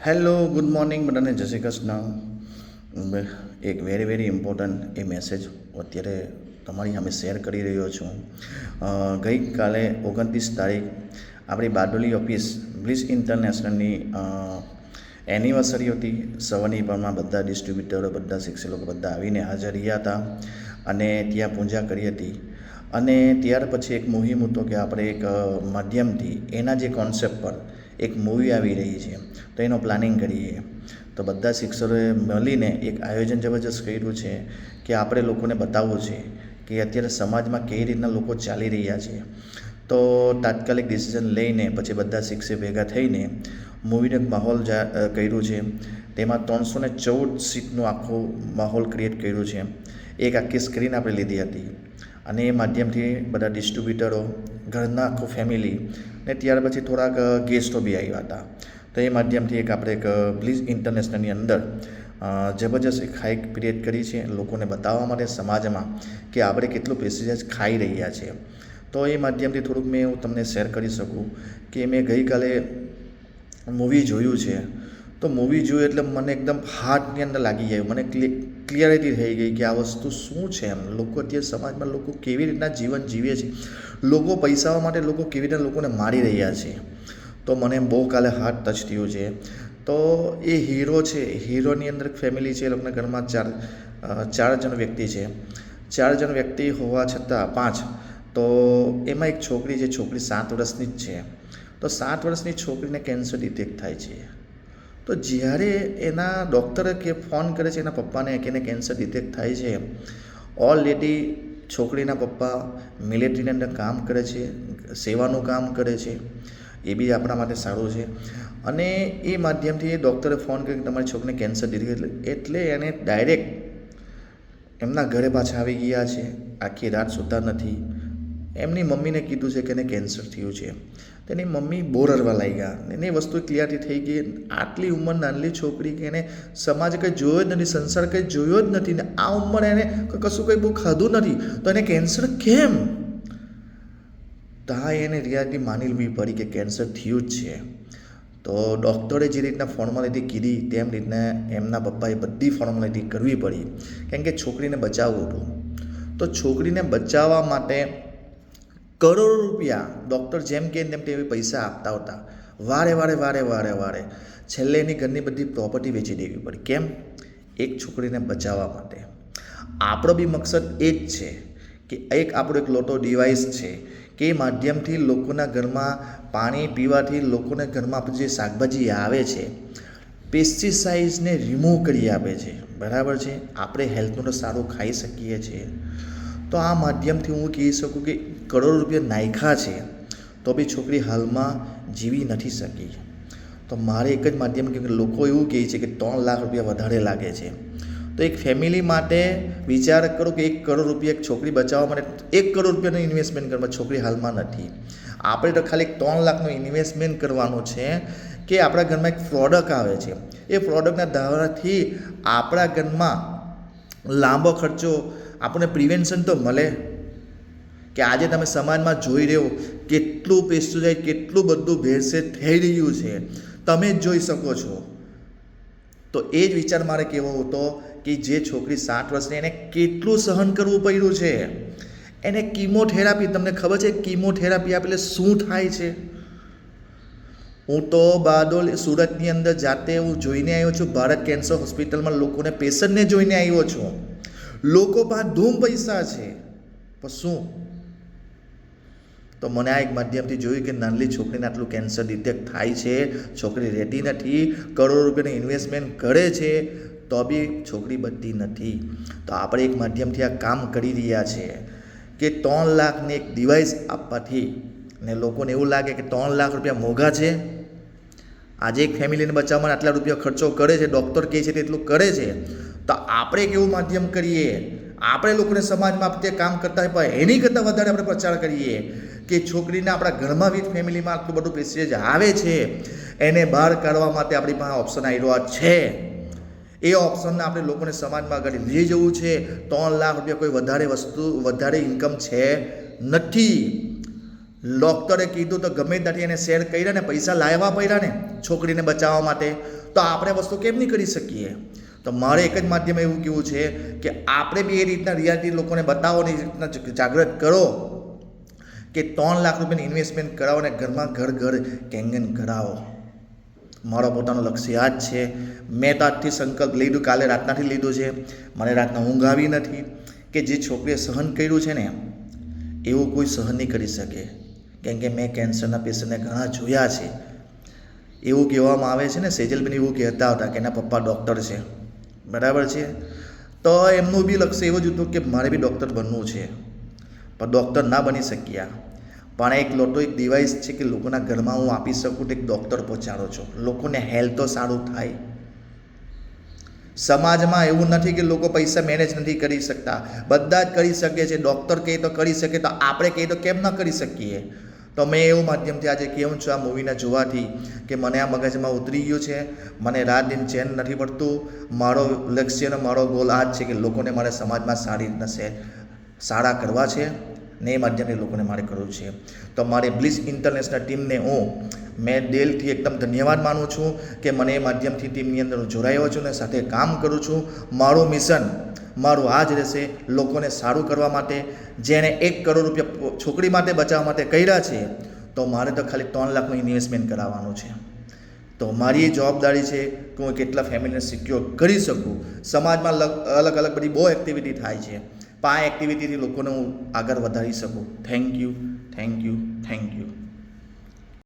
Hello good morning બધાને જય શ્રી કૃષ્ણ. એક વેરી ઇમ્પોર્ટન્ટ એ મેસેજ અત્યારે તમારી સામે શેર કરી રહ્યો છું. ગઈકાલે 29 તારીખ આપણી બારડોલી ઓફિસ બ્લિસ ઇન્ટરનેશનલની એનિવર્સરી હતી. સવારની પરમાં બધા ડિસ્ટ્રીબ્યુટરો, બધા શિક્ષકો લોકો બધા આવીને હાજર રહ્યા હતા અને ત્યાં પૂજા કરી હતી. અને ત્યાર પછી એક મુહિમ હતો કે આપણે એક માધ્યમથી એના જે કોન્સેપ્ટ પર એક મૂવી આવી રહી છે તો એનો પ્લાનિંગ કરીએ. તો બધા શિક્ષકોએ મળીને એક આયોજન જબરજસ્ત કર્યું છે કે આપણે લોકોને બતાવવું છે કે અત્યારે સમાજમાં કેવી રીતના લોકો ચાલી રહ્યા છે. તો તાત્કાલિક ડિસિઝન લઈને પછી બધા શિક્ષક ભેગા થઈને મૂવીનો એક માહોલ કર્યું છે. તેમાં 314 સીટનું આખું માહોલ ક્રિએટ કર્યું છે. એક આખી સ્ક્રીન આપણે લીધી હતી અને એ માધ્યમથી બધા ડિસ્ટ્રીબ્યુટરો, ઘરના આખું ફેમિલી ને ત્યાર પછી થોડાક ગેસ્ટો બી આવ્યા હતા. તો એ માધ્યમથી એક આપણે એક બ્લિસ ઇન્ટરનેશનલની અંદર જબરજસ્ત એક હાઇક ક્રિએટ કરી છે લોકોને બતાવવા માટે સમાજમાં કે આપણે કેટલું પ્રેસ્ટીજ ખાઈ રહ્યા છીએ. તો એ માધ્યમથી થોડુંક મેં હું તમને શેર કરી શકું કે મેં ગઈકાલે મૂવી જોયું છે. તો મૂવી જોયું એટલે મને એકદમ હાર્ટની અંદર લાગી ગયું. મને ક્લિયરિટી થઈ ગઈ કે આ વસ્તુ શું છે. એમ લોકો અત્યારે સમાજમાં લોકો કેવી રીતના જીવન જીવે છે, લોકો પૈસાઓ માટે લોકો કેવી રીતના લોકોને મારી રહ્યા છે. તો મને બહુ કાલે હાર્ટ ટચ થયું છે. તો એ હીરો છે, હીરોની અંદર ફેમિલી છે, એ લોકોના ઘરમાં ચાર જણ વ્યક્તિ છે. 4 જણ વ્યક્તિ હોવા છતાં 5, તો એમાં એક છોકરી છે, છોકરી 7 વર્ષની જ છે. તો 7 વર્ષની છોકરીને કેન્સર ડિટેક્ટ થાય છે. તો જ્યારે એના ડૉક્ટરે ફોન કરે છે એના પપ્પાને કે એને કેન્સર ડિટેક્ટ થાય છે, ઓલરેડી છોકરીના પપ્પા મિલિટરીની અંદર કામ કરે છે, સેવાનું કામ કરે છે. એ બી આપણા માટે સારું છે. અને એ માધ્યમથી એ ડૉક્ટરે ફોન કર્યો કે તમારી છોકરીને કેન્સર ડિટેક્ટ, એટલે એને ડાયરેક્ટ એમના ઘરે પાછા આવી ગયા છે. આખી રાત સૂતા નથી. એમની મમ્મીને કીધું છે કે એને કેન્સર થયું છે. તેની મમ્મી બોર રડવા લાગ્યા. એને વસ્તુ ક્લિયરથી થઈ ગઈ. આટલી ઉંમર નાની છોકરી કે એને સમાજ કંઈ જોયો જ નથી, સંસાર કંઈ જોયો જ નથી, ને આ ઉંમરે એને કશું કંઈ બહુ ખાધું નથી, તો એને કેન્સર કેમ? તા એને રિયાલિટી માની લેવી પડી કે કેન્સર થયું જ છે. તો ડૉક્ટરે જે રીતના ફોર્માલિટી કીધી તેમ રીતના એમના પપ્પાએ બધી ફોર્માલિટી કરવી પડી, કેમ કે છોકરીને બચાવવું હતું. તો છોકરીને બચાવવા માટે કરોડો રૂપિયા ડૉક્ટર જેમ કે તેમ તેવી પૈસા આપતા હતા. વારે છેલ્લે એની ઘરની બધી પ્રોપર્ટી વેચી દેવી પડી. કેમ? એક છોકરીને બચાવવા માટે. આપણો બી મકસદ એ જ છે કે એક આપણો એક લોટો ડિવાઇસ છે કે માધ્યમથી લોકોના ઘરમાં પાણી પીવાથી લોકોને ઘરમાં આપણે જે શાકભાજી આવે છે પેસ્ટિસાઇડ્સને રિમૂવ કરી આપે છે. બરાબર છે? આપણે હેલ્થનું તો સારું ખાઈ શકીએ છીએ. તો આ માધ્યમથી હું કહી શકું કે કરોડો રૂપિયા નાખ્યા છે તો બી છોકરી હાલમાં જીવી નથી શકી. તો મારે એક જ માધ્યમ કે લોકો એવું કહે છે કે 3 લાખ રૂપિયા વધારે લાગે છે. તો એક ફેમિલી માટે વિચાર કરો કે 1 કરોડ રૂપિયા એક છોકરી બચાવવા માટે 1 કરોડ રૂપિયાનું ઇન્વેસ્ટમેન્ટ કરવા છોકરી હાલમાં નથી. આપણે તો ખાલી 3 લાખનું ઇન્વેસ્ટમેન્ટ કરવાનું છે કે આપણા ઘરમાં એક પ્રોડક્ટ આવે છે. એ પ્રોડક્ટના દ્વારાથી આપણા ઘરમાં લાંબો ખર્ચો આપણને પ્રિવેન્શન તો મળે. કે આજે તમે સમાજમાં જોઈ રહ્યો કેટલું પેસ્ટિસાઇડ, કેટલું બધું ભેળસેળ થઈ રહ્યું છે, તમે જ જોઈ શકો છો. તો એ જ વિચાર મારે કહેવો હતો કે જે છોકરી 7 વર્ષની, એને કેટલું સહન કરવું પડ્યું છે. એને કીમોથેરાપી, તમને ખબર છે કીમોથેરાપી આપે શું થાય છે? હું તો બારડોલી સુરતની અંદર જાતે હું જોઈને આવ્યો છું. ભારત કેન્સર હોસ્પિટલમાં લોકોને, પેશન્ટને જોઈને આવ્યો છું. લોકો પાસે ધૂમ પૈસા છે, પણ શું? તો મને આ એક માધ્યમથી જોયું કે નાની છોકરીને આટલું કેન્સર ડિટેક્ટ થાય છે, છોકરી રહેતી નથી, કરોડો રૂપિયાનું ઇન્વેસ્ટમેન્ટ કરે છે તો બી છોકરી બચતી નથી. તો આપણે એક માધ્યમથી આ કામ કરી રહ્યા છે કે 3 લાખને એક ડિવાઇસ આપવાથી, ને લોકોને એવું લાગે કે 3 લાખ રૂપિયા મોંઘા છે. આજે એક ફેમિલીને બચાવવા આટલા રૂપિયા ખર્ચો કરે છે, ડૉક્ટર કહે છે તેટલું કરે છે. તો આપણે કેવું માધ્યમ કરીએ, આપણે લોકોને સમાજમાં આપણે કામ કરતા હોય પણ એની કરતાં વધારે આપણે પ્રચાર કરીએ કે છોકરીને આપણા ઘરમાં વિથ ફેમિલીમાં આટલું બધું પ્રેસ્ટીજ આવે છે, એને બહાર કાઢવા માટે આપણી પાસે ઓપ્શન આવ્યો છે. એ ઓપ્શનને આપણે લોકોને સમાજમાં આગળ લઈ જવું છે. 3 લાખ રૂપિયા કોઈ વધારે ઇન્કમ છે નથી. ડૉક્ટરે કીધું તો ગમે ત્યાંથી એને શેર કર્યા ને પૈસા લાવવા પડ્યા ને છોકરીને બચાવવા માટે, તો આપણે વસ્તુ કેમ નહીં કરી શકીએ? તો મારે એક જ માધ્યમ એવું કહેવું છે કે આપણે બી એ રીતના રિયાલિટી લોકોને બતાવો ને એ રીતના જાગૃત કરો કે 3 લાખ રૂપિયાની ઇન્વેસ્ટમેન્ટ કરાવો ને ઘરમાં ઘર કેંગન કરાવો. મારો પોતાનો લક્ષ્ય આ જ છે. મેં તો આજથી સંકલ્પ લીધું, કાલે રાતનાથી લીધું છે. મને રાતના ઊંઘ આવી નથી કે જે છોકરીએ સહન કર્યું છે ને એવું કોઈ સહન નહીં કરી શકે. કેમ કે મેં કેન્સરના પેશન્ટને ઘણા જોયા છે. એવું કહેવામાં આવે છે ને, સેજલબેન એવું કહેતા હતા કે એના પપ્પા ડૉક્ટર છે, બરાબર છે. તો એમનું બી લક્ષ્ય એવું જ હતું કે મારે બી ડૉક્ટર બનવું છે, પણ ડૉક્ટર ના બની શક્યા. પણ એક લોટો એક ડિવાઇસ છે કે લોકોના ઘરમાં હું આપી શકું તો એક ડૉક્ટર પહોંચાડો છો, લોકોને હેલ્થ તો સારું થાય. સમાજમાં એવું નથી કે લોકો પૈસા મેનેજ નથી કરી શકતા, બધા જ કરી શકે છે. ડૉક્ટર કહે તો કરી શકે, તો આપણે કહીએ તો કેમ ન કરી શકીએ? તો મેં એવું માધ્યમથી આજે કહું છું આ મૂવીને જોવાથી કે મને આ મગજમાં ઉતરી ગયું છે. મને રાત દિન ચેન નથી પડતું. મારો લક્ષ્ય અને મારો ગોલ આ જ છે કે લોકોને મારે સમાજમાં સારી રીતના સારા કરવા છે ને એ માધ્યમથી લોકોને મારે કરવું છે. તો મારી બ્લિસ ઇન્ટરનેશનલ ટીમને મેં દિલથી એકદમ ધન્યવાદ માનું છું કે મને એ માધ્યમથી ટીમની અંદર હું જોડાયો છું ને સાથે કામ કરું છું. મારું મિશન મારું આ જ રહેશે, લોકોને સારું કરવા માટે. જેણે 1 કરોડ રૂપિયા છોકરી માટે બચાવવા માટે કર્યા છે, તો મારે તો ખાલી 3 લાખનું ઇન્વેસ્ટમેન્ટ કરાવવાનું છે. તો મારી એ જવાબદારી છે કે હું કેટલા ફેમિલીને સિક્યોર કરી શકું. સમાજમાં અલગ અલગ બધી બહુ એક્ટિવિટી થાય છે, પણ આ એક્ટિવિટીથી લોકોને હું આગળ વધારી શકું. Thank you.